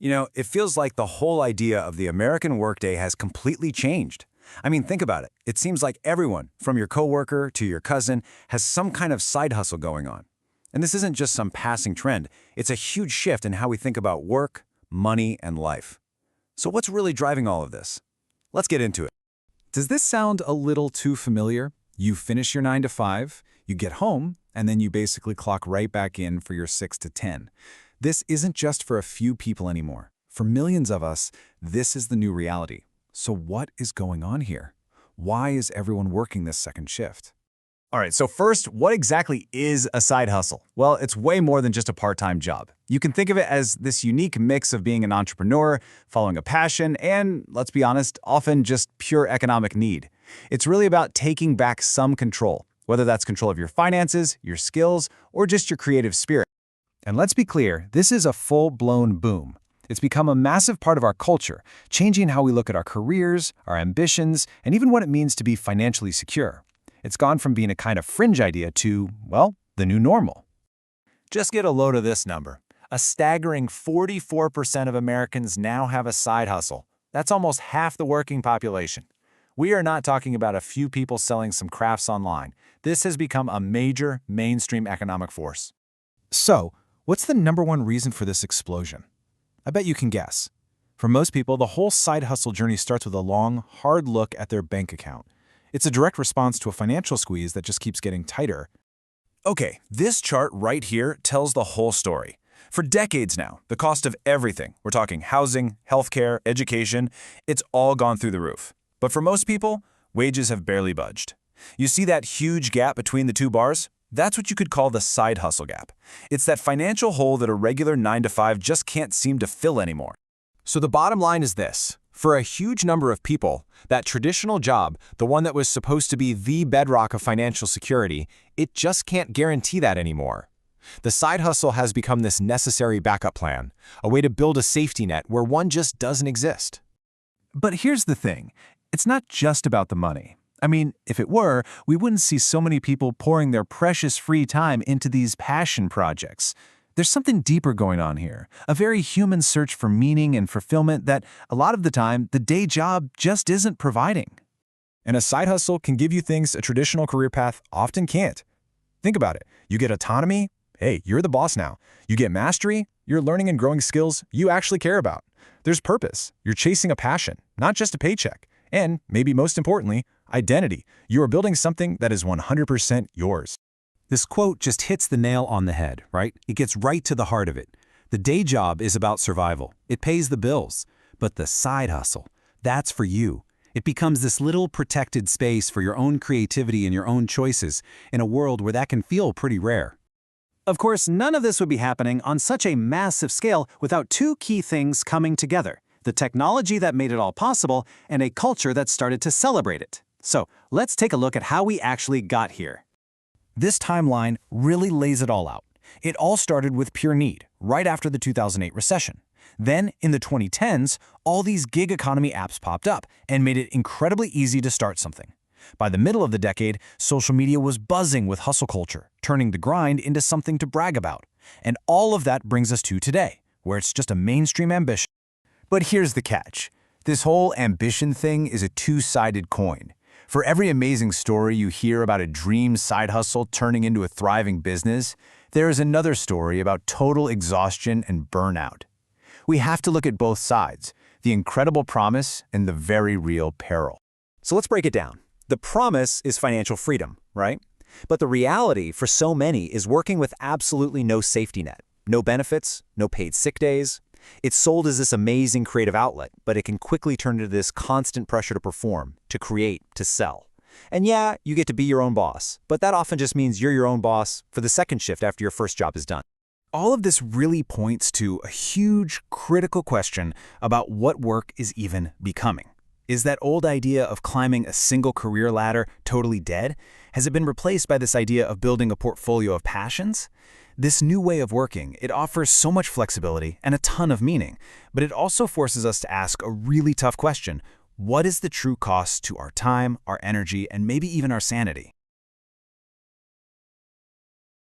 It feels like the whole idea of the American workday has completely changed. I mean, think about it. It seems like everyone, from your coworker to your cousin, has some kind of side hustle going on. And this isn't just some passing trend. It's a huge shift in how we think about work, money, and life. So what's really driving all of this? Let's get into it. Does this sound a little too familiar? You finish your 9 to 5, you get home, and then you basically clock right back in for your 6 to 10. This isn't just for a few people anymore. For millions of us, this is the new reality. So what is going on here? Why is everyone working this second shift? All right, so first, what exactly is a side hustle? Well, it's way more than just a part-time job. You can think of it as this unique mix of being an entrepreneur, following a passion, and, let's be honest, often just pure economic need. It's really about taking back some control, whether that's control of your finances, your skills, or just your creative spirit. And let's be clear, this is a full-blown boom. It's become a massive part of our culture, changing how we look at our careers, our ambitions, and even what it means to be financially secure. It's gone from being a kind of fringe idea to, well, the new normal. Just get a load of this number. A staggering 44% of Americans now have a side hustle. That's almost half the working population. We are not talking about a few people selling some crafts online. This has become a major, mainstream economic force. So, what's the #1 reason for this explosion? I bet you can guess. For most people, the whole side hustle journey starts with a long, hard look at their bank account. It's a direct response to a financial squeeze that just keeps getting tighter. Okay, this chart right here tells the whole story. For decades now, the cost of everything, we're talking housing, healthcare, education, it's all gone through the roof. But for most people, wages have barely budged. You see that huge gap between the two bars? That's what you could call the side hustle gap. It's that financial hole that a regular 9 to 5 just can't seem to fill anymore. So the bottom line is this. For a huge number of people, that traditional job, the one that was supposed to be the bedrock of financial security, it just can't guarantee that anymore. The side hustle has become this necessary backup plan, a way to build a safety net where one just doesn't exist. But here's the thing. It's not just about the money. I mean, if it were, we wouldn't see so many people pouring their precious free time into these passion projects. There's something deeper going on here, a very human search for meaning and fulfillment that, a lot of the time, the day job just isn't providing. And a side hustle can give you things a traditional career path often can't. Think about it. You get autonomy. Hey, you're the boss now. You get mastery. You're learning and growing skills you actually care about. There's purpose. You're chasing a passion, not just a paycheck. And, maybe most importantly, identity. You are building something that is 100% yours. This quote just hits the nail on the head, right? It gets right to the heart of it. The day job is about survival. It pays the bills. But the side hustle, that's for you. It becomes this little protected space for your own creativity and your own choices in a world where that can feel pretty rare. Of course, none of this would be happening on such a massive scale without two key things coming together: the technology that made it all possible and a culture that started to celebrate it. So, let's take a look at how we actually got here. This timeline really lays it all out. It all started with pure need, right after the 2008 recession. Then, in the 2010s, all these gig economy apps popped up and made it incredibly easy to start something. By the middle of the decade, social media was buzzing with hustle culture, turning the grind into something to brag about. And all of that brings us to today, where it's just a mainstream ambition. But here's the catch. This whole ambition thing is a two-sided coin. For every amazing story you hear about a dream side hustle turning into a thriving business, there is another story about total exhaustion and burnout. We have to look at both sides, the incredible promise and the very real peril. So let's break it down. The promise is financial freedom, right? But the reality for so many is working with absolutely no safety net, no benefits, no paid sick days. It's sold as this amazing creative outlet, but it can quickly turn into this constant pressure to perform, to create, to sell. And yeah, you get to be your own boss, but that often just means you're your own boss for the second shift after your first job is done. All of this really points to a huge, critical question about what work is even becoming. Is that old idea of climbing a single career ladder totally dead? Has it been replaced by this idea of building a portfolio of passions? This new way of working, it offers so much flexibility and a ton of meaning, but it also forces us to ask a really tough question. What is the true cost to our time, our energy, and maybe even our sanity?